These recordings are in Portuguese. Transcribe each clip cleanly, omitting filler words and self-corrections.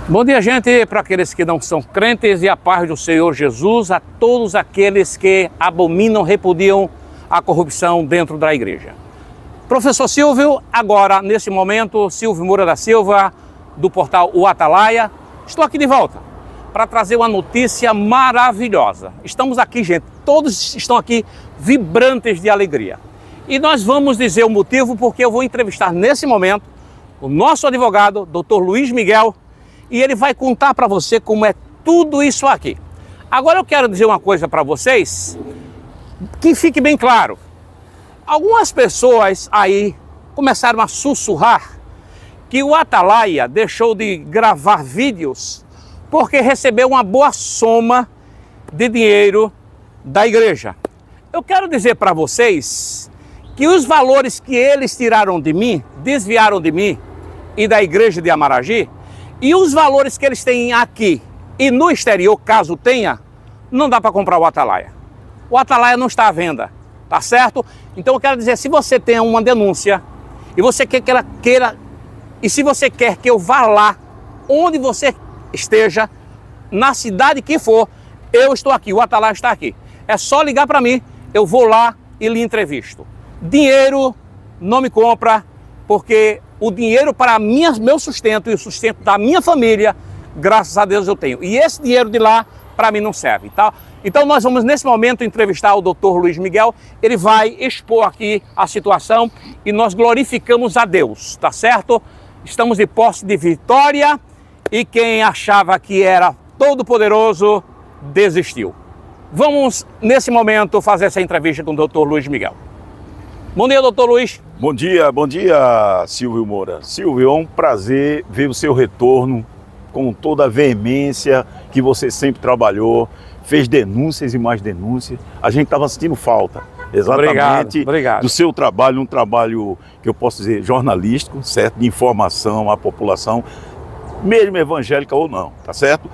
Bom dia, gente, para aqueles que não são crentes e a paz do Senhor Jesus, a todos aqueles que abominam, repudiam a corrupção dentro da igreja. Professor Silvio, agora, nesse momento, Silvio Moura da Silva, do portal O Atalaia, estou aqui de volta para trazer uma notícia maravilhosa. Estamos aqui, gente, todos estão aqui vibrantes de alegria. E nós vamos dizer o motivo porque eu vou entrevistar nesse momento o nosso advogado, Dr. Luiz Miguel, e ele vai contar para você como é tudo isso aqui. Agora eu quero dizer uma coisa para vocês, que fique bem claro. Algumas pessoas aí começaram a sussurrar que o Atalaia deixou de gravar vídeos porque recebeu uma boa soma de dinheiro da igreja. Eu quero dizer para vocês que os valores que eles tiraram de mim, desviaram de mim e da igreja de Amaragi, e os valores que eles têm aqui e no exterior, caso tenha, não dá para comprar o Atalaia. O Atalaia não está à venda, tá certo? Então eu quero dizer, se você tem uma denúncia e você queira e se você quer que eu vá lá, onde você esteja, na cidade que for, eu estou aqui, o Atalaia está aqui. É só ligar para mim, eu vou lá e lhe entrevisto. Dinheiro não me compra, porque o dinheiro para meu sustento e o sustento da minha família, graças a Deus eu tenho. E esse dinheiro de lá, para mim, não serve, tá? Então nós vamos, nesse momento, entrevistar o Dr. Luiz Miguel. Ele vai expor aqui a situação e nós glorificamos a Deus, tá certo? Estamos de posse de vitória e quem achava que era todo-poderoso, desistiu. Vamos, nesse momento, fazer essa entrevista com o Dr. Luiz Miguel. Bom dia, doutor Luiz. Bom dia, Silvio Moura. Silvio, é um prazer ver o seu retorno com toda a veemência que você sempre trabalhou, fez denúncias e mais denúncias. A gente estava sentindo falta, exatamente, obrigado. Do seu trabalho, um trabalho que eu posso dizer jornalístico, certo? De informação à população, mesmo evangélica ou não, tá certo?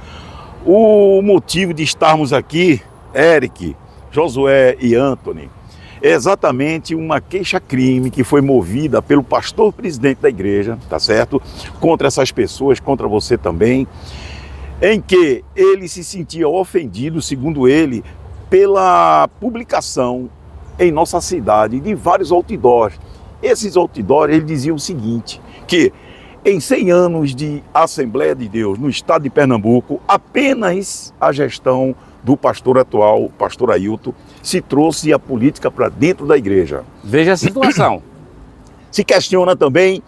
O motivo de estarmos aqui, Eric, Josué e Anthony, é exatamente uma queixa-crime que foi movida pelo pastor presidente da igreja, tá certo? Contra essas pessoas, contra você também, em que ele se sentia ofendido, segundo ele, pela publicação em nossa cidade de vários outdoors. Esses outdoors, ele dizia o seguinte, que em 100 anos de Assembleia de Deus no estado de Pernambuco, apenas a gestão do pastor atual, o pastor Ailton, se trouxe a política para dentro da igreja. Veja a situação. Se questiona também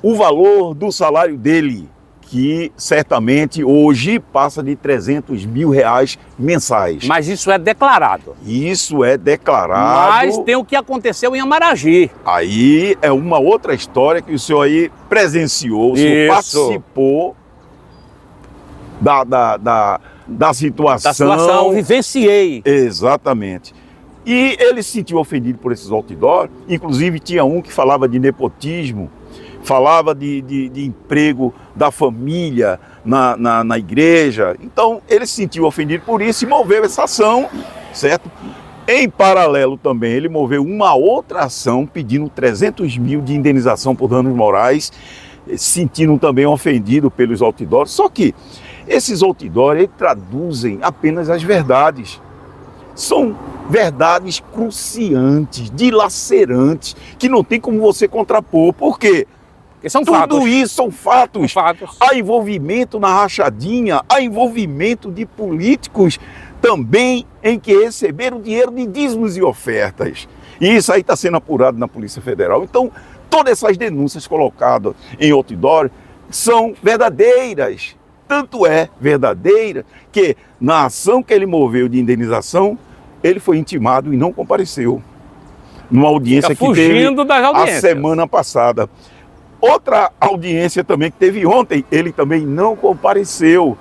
o valor do salário dele, que certamente hoje passa de 300 mil reais mensais. Mas isso é declarado. Isso é declarado. Mas tem o que aconteceu em Amaragi. Aí é uma outra história que o senhor aí presenciou, o senhor participou da situação, vivenciei. Exatamente. E ele se sentiu ofendido por esses outdoors, inclusive tinha um que falava de nepotismo, falava de emprego da família na igreja. Então ele se sentiu ofendido por isso e moveu essa ação, certo? Em paralelo também ele moveu uma outra ação pedindo 300 mil de indenização por danos morais, sentindo também ofendido pelos outdoors. Só que esses outdoors traduzem apenas as verdades. São verdades cruciantes, dilacerantes, que não tem como você contrapor. Por quê? Porque são Tudo fatos. isso são fatos. Fatos. Há envolvimento na rachadinha, há envolvimento de políticos também em que receberam dinheiro de dízimos e ofertas. E isso aí está sendo apurado na Polícia Federal. Então, todas essas denúncias colocadas em outdoor são verdadeiras. Tanto é verdadeira que na ação que ele moveu de indenização, ele foi intimado e não compareceu. Numa audiência que teve a semana passada. Outra audiência também que teve ontem, ele também não compareceu.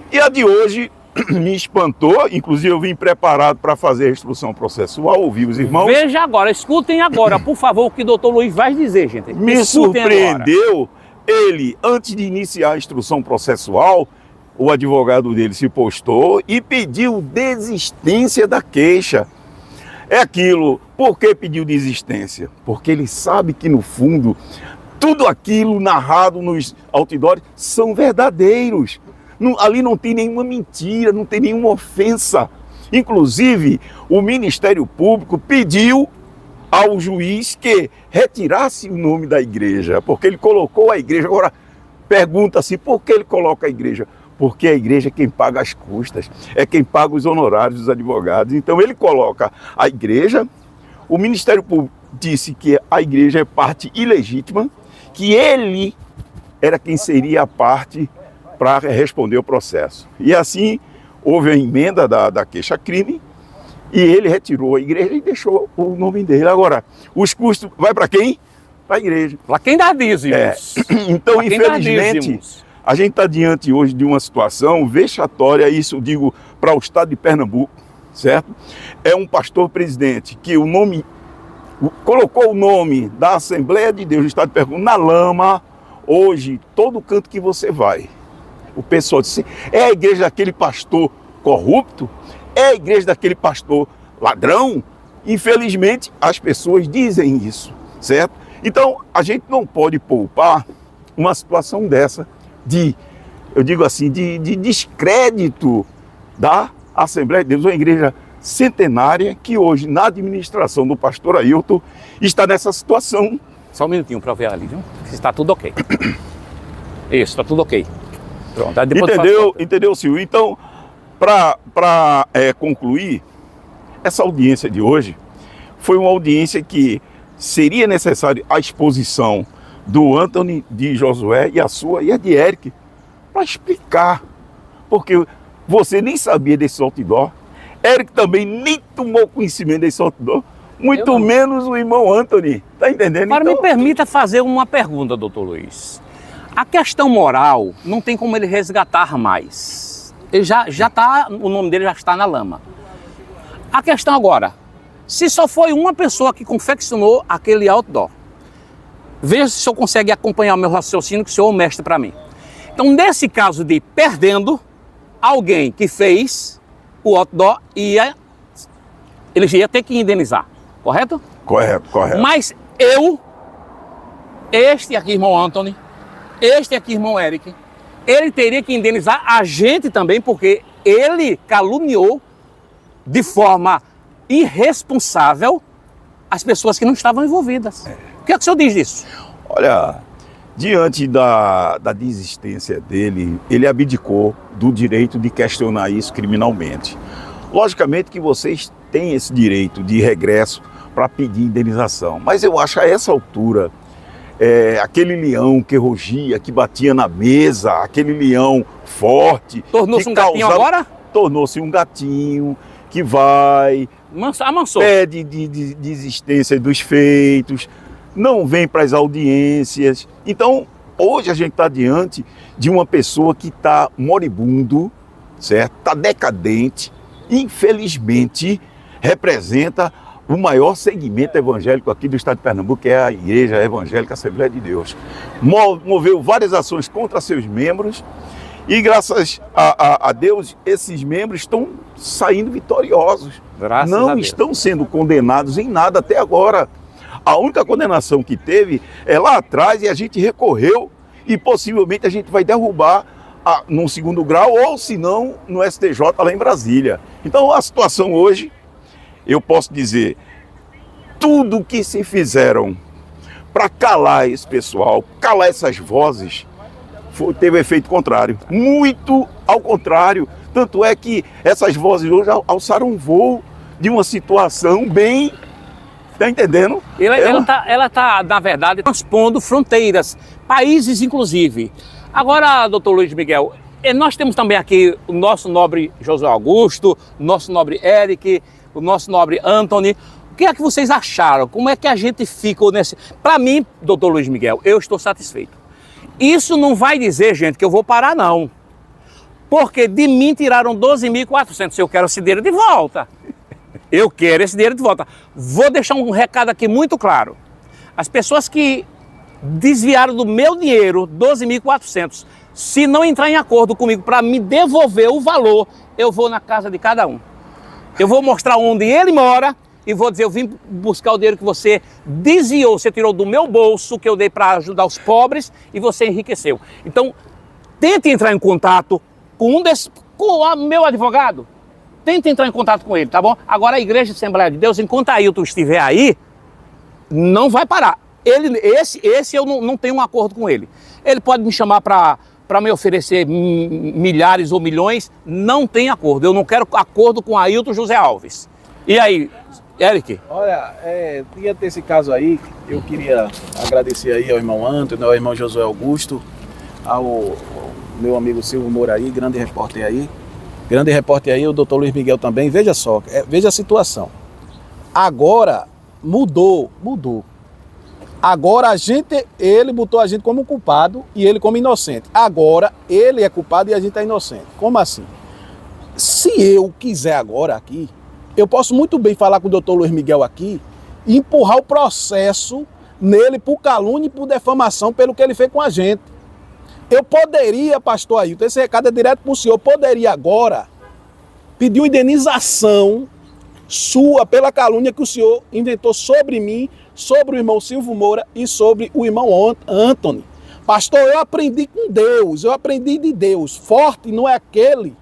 E a de hoje me espantou, inclusive eu vim preparado para fazer a instrução processual, ouvir os irmãos. Veja agora, escutem agora, por favor, o que o doutor Luiz vai dizer, gente. Me surpreendeu. Ele, antes de iniciar a instrução processual, o advogado dele se postou e pediu desistência da queixa. É aquilo, por que pediu desistência? Porque ele sabe que no fundo tudo aquilo narrado nos outdoors são verdadeiros. Ali não tem nenhuma mentira, não tem nenhuma ofensa. Inclusive, o Ministério Público pediu ao juiz que retirasse o nome da igreja, porque ele colocou a igreja. Agora, pergunta-se por que ele coloca a igreja? Porque a igreja é quem paga as custas, é quem paga os honorários dos advogados. Então ele coloca a igreja, o Ministério Público disse que a igreja é parte ilegítima, que ele era quem seria a parte para responder o processo. E assim houve a emenda da queixa-crime e ele retirou a igreja e deixou o nome dele. Agora, os custos vai para quem? Para a igreja. Para quem dá dízimos. Então, infelizmente, a gente está diante hoje de uma situação vexatória, isso eu digo para o estado de Pernambuco, certo? É um pastor presidente que o nome, colocou o nome da Assembleia de Deus do estado de Pernambuco na lama. Hoje, todo canto que você vai, o pessoal diz assim, é a igreja daquele pastor corrupto? É a igreja daquele pastor ladrão? Infelizmente, as pessoas dizem isso, certo? Então, a gente não pode poupar uma situação dessa eu digo assim, de descrédito da Assembleia de Deus, uma igreja centenária que hoje, na administração do pastor Ailton, está nessa situação. Só um minutinho para eu ver ali, viu? Se está tudo ok. Isso, está tudo ok. Pronto. Entendeu, Silvio? Então, para concluir, essa audiência de hoje foi uma audiência que seria necessário a exposição do Anthony, de Josué e a sua e a de Eric, para explicar, porque você nem sabia desse outdoor, Eric também nem tomou conhecimento desse outdoor, muito menos o irmão Anthony, tá entendendo? Agora então, me permita fazer uma pergunta, doutor Luiz. A questão moral não tem como ele resgatar mais, ele já tá, o nome dele já está na lama. A questão agora, se só foi uma pessoa que confeccionou aquele outdoor, veja se o senhor consegue acompanhar o meu raciocínio, que o senhor é o mestre para mim. Então, nesse caso de perdendo, alguém que fez o outdoor ele ia ter que indenizar, correto? Correto. Mas este aqui, irmão Anthony, este aqui, irmão Eric, ele teria que indenizar a gente também, porque ele caluniou de forma irresponsável as pessoas que não estavam envolvidas. O que é que o senhor diz disso? Olha, diante da desistência dele, ele abdicou do direito de questionar isso criminalmente. Logicamente que vocês têm esse direito de regresso para pedir indenização, mas eu acho a essa altura, aquele leão que rugia, que batia na mesa, aquele leão forte... Tornou-se um gatinho agora? Tornou-se um gatinho que vai... Amansou. Pede desistência dos feitos, não vem para as audiências. Então, hoje a gente está diante de uma pessoa que está moribundo, certo? Está decadente, infelizmente representa o maior segmento evangélico aqui do estado de Pernambuco, que é a Igreja Evangélica Assembleia de Deus. Moveu várias ações contra seus membros e, graças a Deus, esses membros estão saindo vitoriosos. Não estão sendo condenados em nada até agora. A única condenação que teve é lá atrás e a gente recorreu e possivelmente a gente vai derrubar num segundo grau ou, se não, no STJ lá em Brasília. Então, a situação hoje, eu posso dizer, tudo que se fizeram para calar esse pessoal, calar essas vozes, teve efeito contrário. Muito ao contrário. Tanto é que essas vozes hoje alçaram um voo de uma situação bem... Está entendendo? Ela tá, na verdade, transpondo fronteiras, países inclusive. Agora, doutor Luiz Miguel, nós temos também aqui o nosso nobre José Augusto, o nosso nobre Eric, o nosso nobre Anthony. O que é que vocês acharam? Como é que a gente ficou nesse... Para mim, doutor Luiz Miguel, eu estou satisfeito. Isso não vai dizer, gente, que eu vou parar, não. Porque de mim tiraram 12.400. Eu quero esse dinheiro de volta. Eu quero esse dinheiro de volta. Vou deixar um recado aqui muito claro. As pessoas que desviaram do meu dinheiro 12.400, se não entrar em acordo comigo para me devolver o valor, eu vou na casa de cada um. Eu vou mostrar onde ele mora e vou dizer, eu vim buscar o dinheiro que você desviou, você tirou do meu bolso, que eu dei para ajudar os pobres, e você enriqueceu. Então, tente entrar em contato com com o meu advogado. Tente entrar em contato com ele, tá bom? Agora a Igreja Assembleia de Deus, enquanto Ailton estiver aí, não vai parar. Esse eu não tenho um acordo com ele. Ele pode me chamar para me oferecer milhares ou milhões, não tem acordo. Eu não quero acordo com Ailton José Alves. E aí, Eric? Olha, diante desse caso aí, eu queria agradecer aí ao irmão Antônio, ao irmão Josué Augusto, ao meu amigo Silvio Moura aí, grande repórter aí, o doutor Luiz Miguel também. Veja só, veja a situação. Agora mudou. Agora ele botou a gente como culpado e ele como inocente. Agora ele é culpado e a gente é inocente. Como assim? Se eu quiser agora aqui, eu posso muito bem falar com o doutor Luiz Miguel aqui e empurrar o processo nele por calúnia e por defamação pelo que ele fez com a gente. Eu poderia, pastor Ailton, esse recado é direto para o senhor, eu poderia agora pedir uma indenização sua pela calúnia que o senhor inventou sobre mim, sobre o irmão Silvio Moura e sobre o irmão Antônio. Pastor, eu aprendi com Deus, eu aprendi de Deus. Forte não é aquele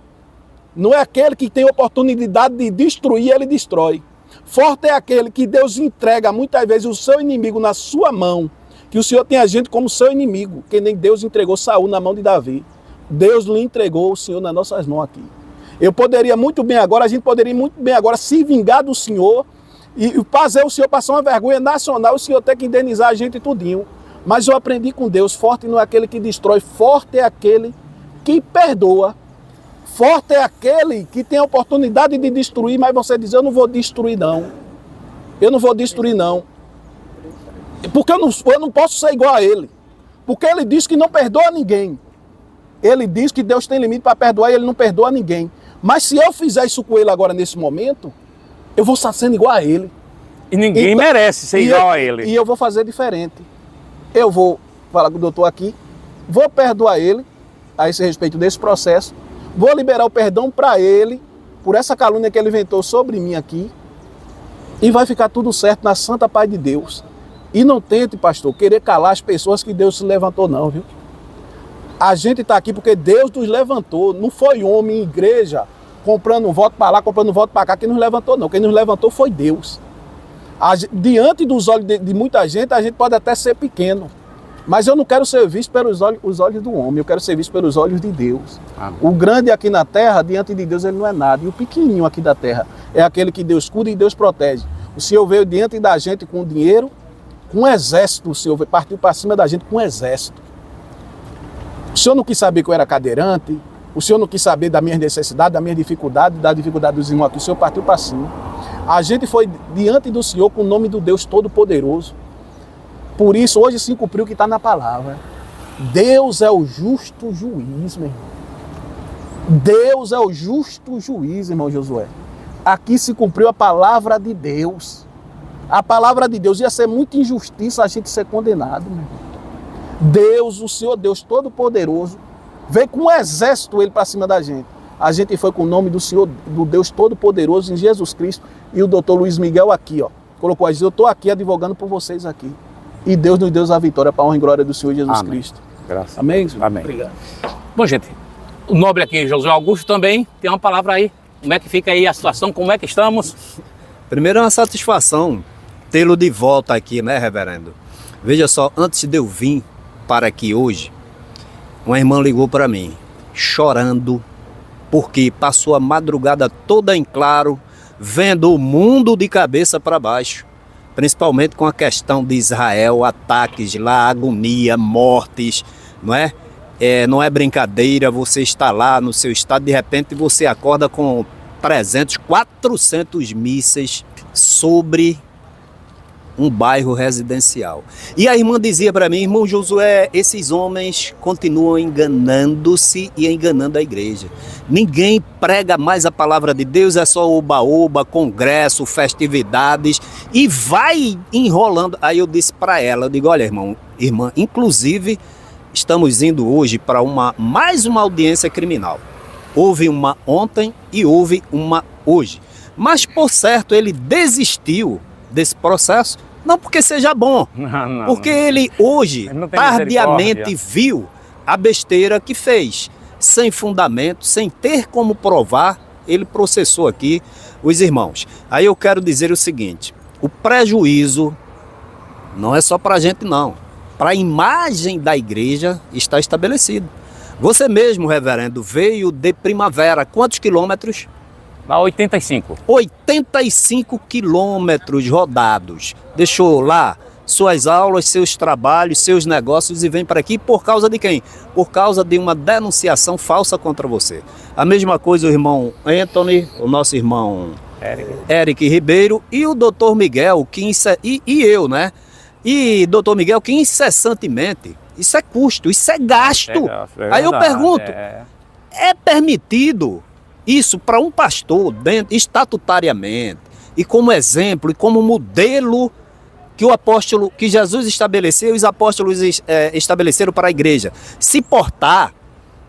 que tem oportunidade de destruir, ele destrói. Forte é aquele que Deus entrega muitas vezes o seu inimigo na sua mão, que o Senhor tem a gente como seu inimigo, que nem Deus entregou Saul na mão de Davi. Deus lhe entregou o Senhor nas nossas mãos aqui. Eu poderia muito bem agora, a gente poderia muito bem agora se vingar do Senhor e fazer o Senhor passar uma vergonha nacional, o Senhor ter que indenizar a gente tudinho. Mas eu aprendi com Deus, forte não é aquele que destrói, forte é aquele que perdoa. Forte é aquele que tem a oportunidade de destruir, mas você diz, eu não vou destruir não. Eu não vou destruir não. Porque eu não posso ser igual a ele. Porque ele diz que não perdoa ninguém. Ele diz que Deus tem limite para perdoar e ele não perdoa ninguém. Mas se eu fizer isso com ele agora nesse momento, eu vou estar sendo igual a ele. E ninguém merece ser igual a ele. E eu vou fazer diferente. Eu vou falar com o doutor aqui, vou perdoar ele a esse respeito desse processo, vou liberar o perdão para ele por essa calúnia que ele inventou sobre mim aqui e vai ficar tudo certo na santa paz de Deus. E não tente, pastor, querer calar as pessoas que Deus se levantou não, viu? A gente está aqui porque Deus nos levantou, não foi homem em igreja comprando um voto para lá, comprando um voto para cá, quem nos levantou não, quem nos levantou foi Deus. Diante dos olhos de muita gente, a gente pode até ser pequeno, mas eu não quero ser visto pelos olhos do homem, eu quero ser visto pelos olhos de Deus. Amém. O grande aqui na terra, diante de Deus, ele não é nada, e o pequenininho aqui da terra é aquele que Deus cuida e Deus protege. O Senhor veio diante da gente com dinheiro, com um exército, o Senhor partiu para cima da gente com um exército. O Senhor não quis saber que eu era cadeirante, o Senhor não quis saber da minha necessidade, da minha dificuldade, da dificuldade dos irmãos aqui, o Senhor partiu para cima. A gente foi diante do Senhor com o nome do Deus Todo-Poderoso. Por isso, hoje se cumpriu o que está na palavra. Deus é o justo juiz, meu irmão. Deus é o justo juiz, irmão Josué. Aqui se cumpriu a palavra de Deus. A palavra de Deus ia ser muita injustiça a gente ser condenado, meu irmão. Deus, o Senhor Deus Todo-Poderoso, veio com um exército ele para cima da gente. A gente foi com o nome do Senhor, do Deus Todo-Poderoso em Jesus Cristo. E o doutor Luiz Miguel aqui, ó, colocou a dizer, eu estou aqui advogando por vocês aqui. E Deus nos deu a vitória para a honra e glória do Senhor Jesus Cristo. Graças. Amém? Amém. Obrigado. Bom, gente, o nobre aqui, Josué Augusto, também tem uma palavra aí. Como é que fica aí a situação? Como é que estamos? Primeiro é uma satisfação tê-lo de volta aqui, né, reverendo? Veja só, antes de eu vir para aqui hoje, uma irmã ligou para mim, chorando, porque passou a madrugada toda em claro, vendo o mundo de cabeça para baixo, principalmente com a questão de Israel, ataques lá, agonia, mortes, não é? Não é brincadeira, você está lá no seu estado, de repente você acorda com 300, 400 mísseis sobre um bairro residencial. E a irmã dizia para mim, irmão Josué, esses homens continuam enganando-se e enganando a igreja. Ninguém prega mais a palavra de Deus, é só oba-oba, congresso, festividades, e vai enrolando. Aí eu disse para ela, eu digo, olha irmã, inclusive estamos indo hoje para mais uma audiência criminal. Houve uma ontem e houve uma hoje. Mas, por certo, ele desistiu desse processo, não porque seja bom, Não, porque ele hoje, Ele não tem tardiamente, misericórdia. viu a besteira que fez. Sem fundamento, sem ter como provar, ele processou aqui os irmãos. Aí eu quero dizer o seguinte, o prejuízo não é só para a gente não, para a imagem da igreja está estabelecido. Você mesmo, reverendo, veio de Primavera, quantos quilômetros? Dá 85. 85 quilômetros rodados. Deixou lá suas aulas, seus trabalhos, seus negócios e vem para aqui por causa de quem? Por causa de uma denunciação falsa contra você. A mesma coisa o irmão Anthony, o nosso irmão Eric Ribeiro e o doutor Miguel, e eu, né? E doutor Miguel, que incessantemente, isso é custo, isso é gasto. Aí eu pergunto, é permitido isso para um pastor, estatutariamente, e como exemplo, e como modelo que Jesus estabeleceu, os apóstolos estabeleceram para a igreja, se portar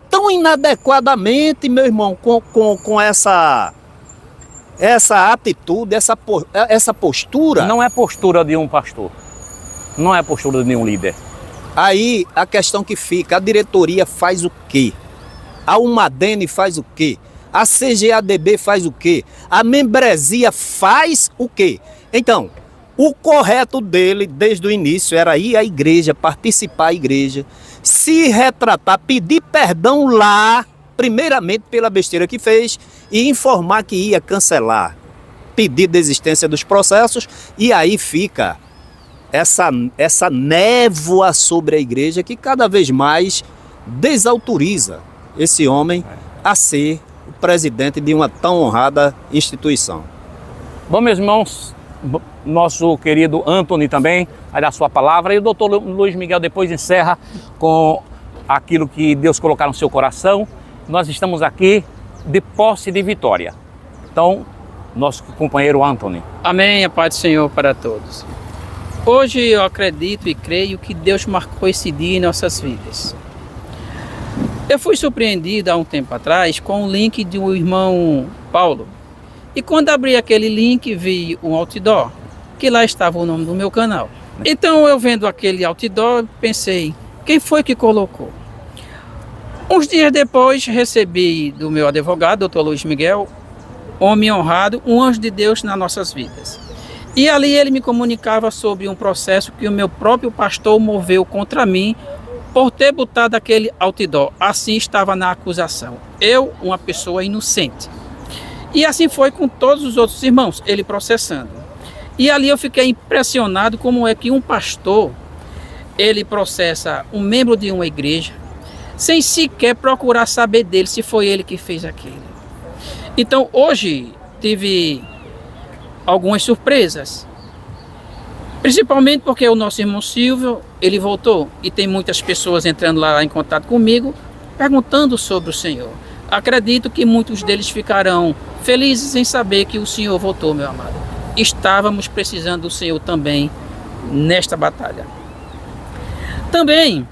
tão inadequadamente, meu irmão, com essa atitude, essa postura? Não é postura de um pastor, não é postura de nenhum líder. Aí a questão que fica, a diretoria faz o quê? A Umadene faz o quê? A CGADB faz o quê? A membresia faz o quê? Então, o correto dele, desde o início, era ir à igreja, participar da igreja, se retratar, pedir perdão lá, primeiramente pela besteira que fez, e informar que ia cancelar, pedir desistência dos processos, e aí fica essa névoa sobre a igreja que cada vez mais desautoriza esse homem a ser o presidente de uma tão honrada instituição. Bom, meus irmãos, nosso querido Anthony também vai dar sua palavra e o doutor Luiz Miguel depois encerra com aquilo que Deus colocar no seu coração. Nós estamos aqui de posse de vitória. Então, nosso companheiro Anthony. Amém, a paz do Senhor para todos. Hoje eu acredito e creio que Deus marcou esse dia em nossas vidas. Eu fui surpreendido há um tempo atrás com um link do irmão Paulo. E quando abri aquele link, vi um outdoor, que lá estava o nome do meu canal. Então eu vendo aquele outdoor, pensei, quem foi que colocou? Uns dias depois, recebi do meu advogado, Dr. Luiz Miguel, homem honrado, um anjo de Deus nas nossas vidas. E ali ele me comunicava sobre um processo que o meu próprio pastor moveu contra mim por ter botado aquele outdoor. Assim estava na acusação. Eu, uma pessoa inocente. E assim foi com todos os outros irmãos, ele processando. E ali eu fiquei impressionado como é que um pastor, ele processa um membro de uma igreja, sem sequer procurar saber dele se foi ele que fez aquilo. Então hoje tive algumas surpresas, principalmente porque o nosso irmão Silvio, ele voltou e tem muitas pessoas entrando lá em contato comigo, perguntando sobre o Senhor. Acredito que muitos deles ficarão felizes em saber que o Senhor voltou, meu amado. Estávamos precisando do Senhor também nesta batalha. Também,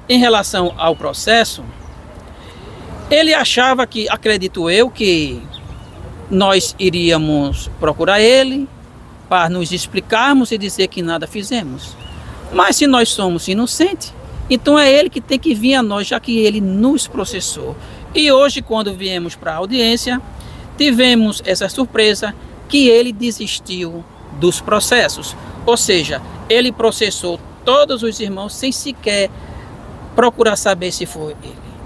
em relação ao processo, ele achava que, acredito eu, que nós iríamos procurar ele para nos explicarmos e dizer que nada fizemos. Mas se nós somos inocentes, então é ele que tem que vir a nós, já que ele nos processou. E hoje, quando viemos para a audiência, tivemos essa surpresa que ele desistiu dos processos. Ou seja, ele processou todos os irmãos sem sequer procurar saber se foi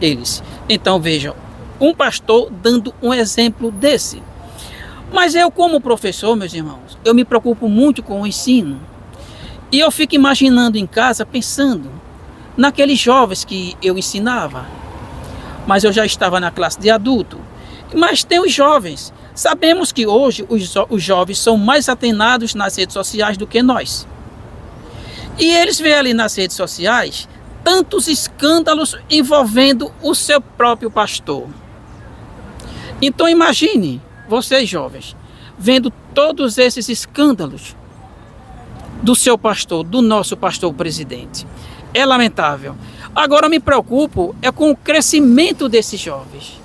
eles. Então vejam, um pastor dando um exemplo desse. Mas eu, como professor, meus irmãos, eu me preocupo muito com o ensino. E eu fico imaginando em casa, pensando naqueles jovens que eu ensinava. Mas eu já estava na classe de adulto. Mas tem os jovens. Sabemos que hoje os jovens são mais atenados nas redes sociais do que nós. E eles veem ali nas redes sociais tantos escândalos envolvendo o seu próprio pastor. Então imagine, vocês jovens, vendo todos esses escândalos do seu pastor, do nosso pastor presidente. É lamentável. Agora me preocupo é com o crescimento desses jovens.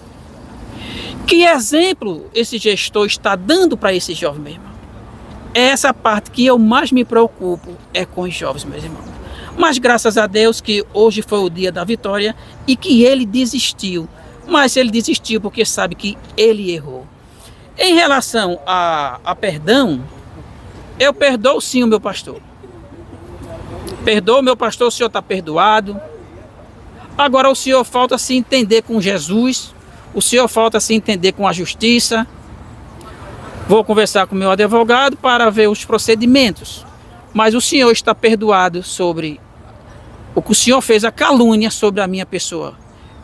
Que exemplo esse gestor está dando para esse jovem, meu irmão? É essa parte que eu mais me preocupo, é com os jovens, meus irmãos. Mas graças a Deus que hoje foi o dia da vitória e que ele desistiu. Mas ele desistiu porque sabe que ele errou. Em relação a perdão, eu perdoo sim o meu pastor. Perdoa o meu pastor, o senhor está perdoado. Agora o senhor falta se entender com Jesus, o senhor falta se entender com a justiça. Vou conversar com o meu advogado para ver os procedimentos. Mas o senhor está perdoado sobre o que o senhor fez, a calúnia sobre a minha pessoa.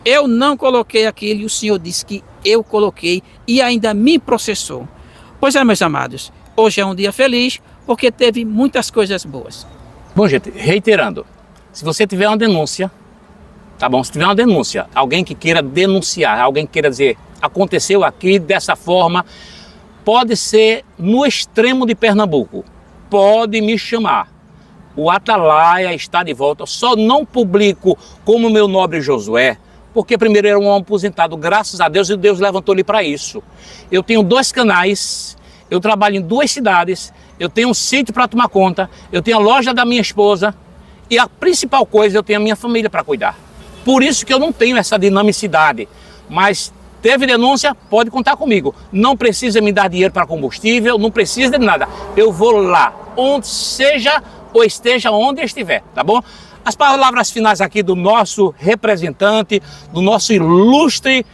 Eu não coloquei aquilo e o senhor disse que eu coloquei e ainda me processou. Pois é, meus amados, hoje é um dia feliz porque teve muitas coisas boas. Bom, gente, reiterando, se você tiver uma denúncia, tá bom? Se tiver uma denúncia, alguém que queira denunciar, alguém que queira dizer, aconteceu aqui dessa forma, pode ser no extremo de Pernambuco, pode me chamar. O Atalaia está de volta, só não publico como meu nobre Josué, porque primeiro era um homem aposentado, graças a Deus, e Deus levantou ele para isso. Eu tenho 2 canais, eu trabalho em 2 cidades, eu tenho um sítio para tomar conta, eu tenho a loja da minha esposa e a principal coisa, eu tenho a minha família para cuidar. Por isso que eu não tenho essa dinamicidade, mas teve denúncia, pode contar comigo. Não precisa me dar dinheiro para combustível, não precisa de nada. Eu vou lá, onde seja ou esteja onde estiver, tá bom? As palavras finais aqui do nosso representante, do nosso ilustre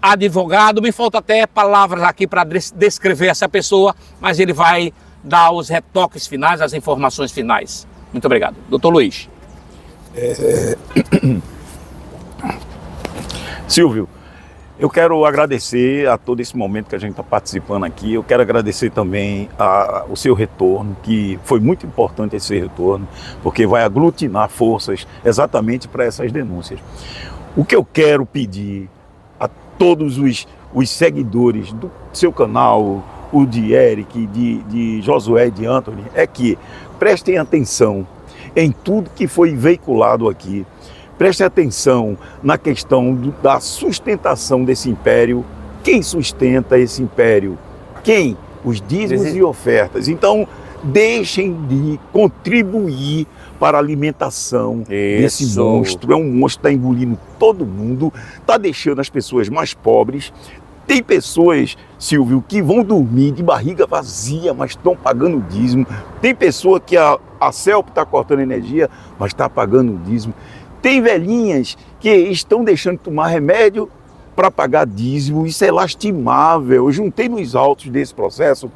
advogado, me faltam até palavras aqui para descrever essa pessoa, mas ele vai dar os retoques finais, as informações finais. Muito obrigado. Doutor Luiz. Silvio, eu quero agradecer a todo esse momento que a gente está participando aqui. Eu quero agradecer também o seu retorno, que foi muito importante esse retorno, porque vai aglutinar forças exatamente para essas denúncias. O que eu quero pedir a todos os seguidores do seu canal, o de Eric, de Josué e de Anthony, é que prestem atenção em tudo que foi veiculado aqui. Prestem atenção na questão da sustentação desse império. Quem sustenta esse império? Quem? Os dízimos e ofertas. Então, deixem de contribuir para a alimentação desse monstro. É um monstro que está engolindo todo mundo, está deixando as pessoas mais pobres. Tem pessoas, Silvio, que vão dormir de barriga vazia, mas estão pagando o dízimo. Tem pessoa que a CELP está cortando energia, mas está pagando o dízimo. Tem velhinhas que estão deixando de tomar remédio para pagar dízimo. Isso é lastimável. Eu juntei nos autos desse processo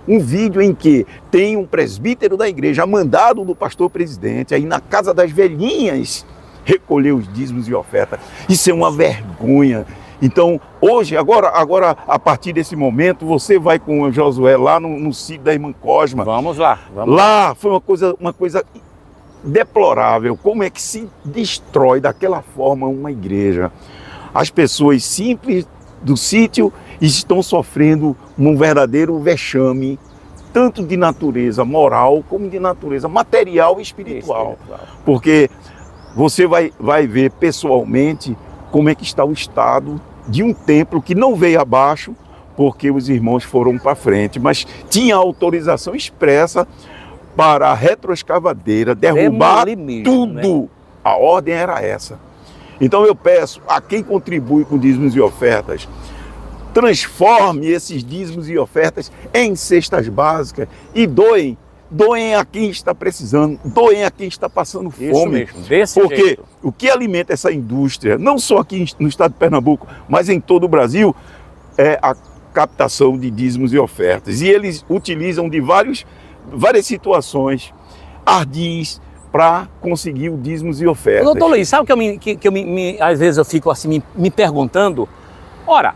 um vídeo em que tem um presbítero da igreja, mandado do pastor presidente, aí na casa das velhinhas, recolher os dízimos e ofertas. Isso é uma vergonha. Então, hoje, agora, a partir desse momento, você vai com o Josué lá no sítio da irmã Cosma. Vamos lá. Lá foi uma coisa deplorável. Como é que se destrói daquela forma uma igreja? As pessoas simples do sítio estão sofrendo um verdadeiro vexame, tanto de natureza moral como de natureza material e espiritual. Porque você vai ver pessoalmente como é que está o estado de um templo que não veio abaixo porque os irmãos foram para frente, mas tinha autorização expressa para a retroescavadeira derrubar tudo. Né? A ordem era essa. Então eu peço a quem contribui com dízimos e ofertas, transforme esses dízimos e ofertas em cestas básicas e doem a quem está precisando, doem a quem está passando fome. Isso mesmo, desse porque jeito. O que alimenta essa indústria, não só aqui no estado de Pernambuco, mas em todo o Brasil, é a captação de dízimos e ofertas. E eles utilizam de várias situações ardis para conseguir o dízimos e ofertas. Doutor Luiz, sabe que às vezes eu fico assim me perguntando? Ora,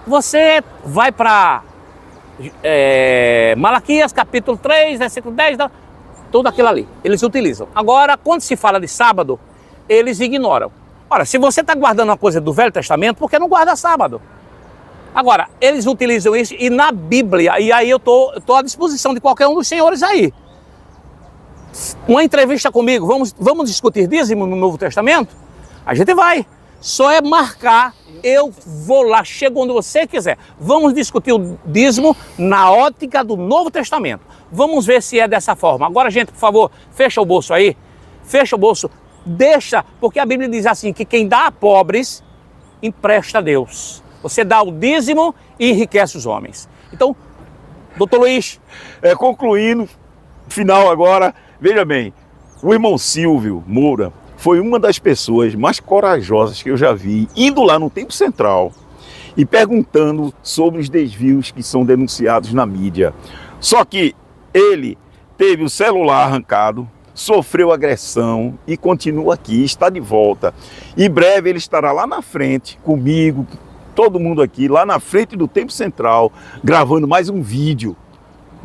você vai para Malaquias, capítulo 3, versículo 10, tudo aquilo ali, eles utilizam. Agora, quando se fala de sábado, eles ignoram. Ora, se você está guardando uma coisa do Velho Testamento, por que não guarda sábado? Agora, eles utilizam isso e na Bíblia, e aí eu tô à disposição de qualquer um dos senhores aí. Uma entrevista comigo, vamos discutir dízimo no Novo Testamento? A gente vai. Só é marcar, eu vou lá, chego onde você quiser. Vamos discutir o dízimo na ótica do Novo Testamento. Vamos ver se é dessa forma. Agora, gente, por favor, fecha o bolso aí. Fecha o bolso. Deixa, porque a Bíblia diz assim, que quem dá a pobres, empresta a Deus. Você dá o dízimo e enriquece os homens. Então, doutor Luiz. Concluindo, final agora, veja bem, o irmão Silvio Moura foi uma das pessoas mais corajosas que eu já vi, indo lá no Templo Central e perguntando sobre os desvios que são denunciados na mídia. Só que ele teve o celular arrancado, sofreu agressão e continua aqui, está de volta. Em breve ele estará lá na frente, comigo, todo mundo aqui, lá na frente do Templo Central, gravando mais um vídeo.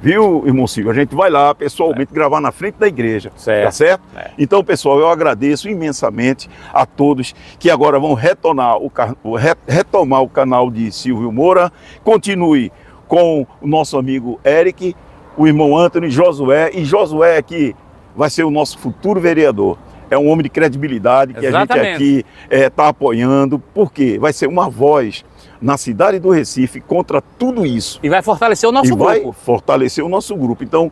Viu, irmão Silvio? A gente vai lá pessoalmente gravar na frente da igreja, certo. Tá certo? É. Então, pessoal, eu agradeço imensamente a todos que agora vão retomar o canal de Silvio Moura. Continue com o nosso amigo Eric, o irmão Anthony, Josué, e Josué aqui vai ser o nosso futuro vereador. É um homem de credibilidade que Exatamente. a gente aqui está apoiando, porque vai ser uma voz na cidade do Recife contra tudo isso. E vai fortalecer o nosso E vai grupo. fortalecer o nosso grupo. Então,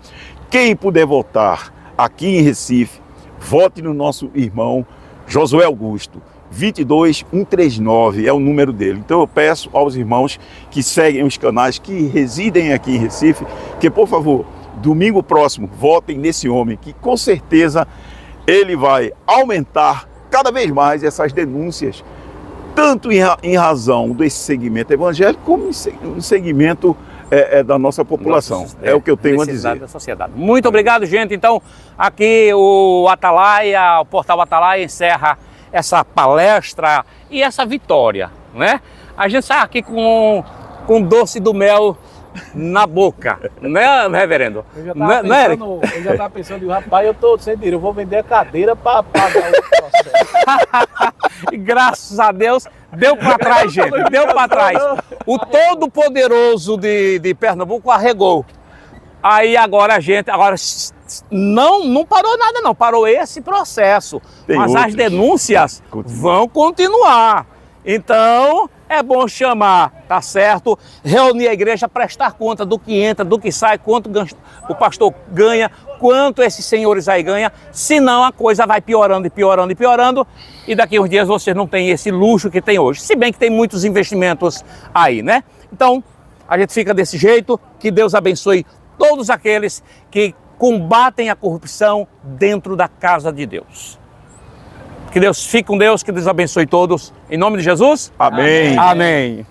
quem puder votar aqui em Recife, vote no nosso irmão Josué Augusto. 22139 é o número dele. Então eu peço aos irmãos que seguem os canais, que residem aqui em Recife, que por favor, domingo próximo, votem nesse homem, que com certeza ele vai aumentar cada vez mais essas denúncias, tanto em razão desse segmento evangélico, como em segmento da nossa população. É o que eu tenho a dizer. Da sociedade. Muito obrigado, gente. Então, aqui o Atalaia, o Portal Atalaia encerra essa palestra e essa vitória, né? A gente sai aqui com doce do mel na boca, né, reverendo? Eu já estava pensando, rapaz, eu tô sem dinheiro, eu vou vender a cadeira para pagar o processo. E graças a Deus, deu para trás, gente, deu para trás. O Todo-Poderoso de Pernambuco arregou. Aí agora a gente, não parou nada não, parou esse processo. Mas as denúncias vão continuar. Então, é bom chamar, tá certo? Reunir a igreja, prestar conta do que entra, do que sai, quanto o pastor ganha, quanto esses senhores aí ganham. Senão a coisa vai piorando e piorando e piorando. E daqui a uns dias vocês não têm esse luxo que tem hoje. Se bem que tem muitos investimentos aí, né? Então, a gente fica desse jeito. Que Deus abençoe todos aqueles que combatem a corrupção dentro da casa de Deus. Que Deus fique com Deus, que Deus abençoe todos. Em nome de Jesus. Amém. Amém.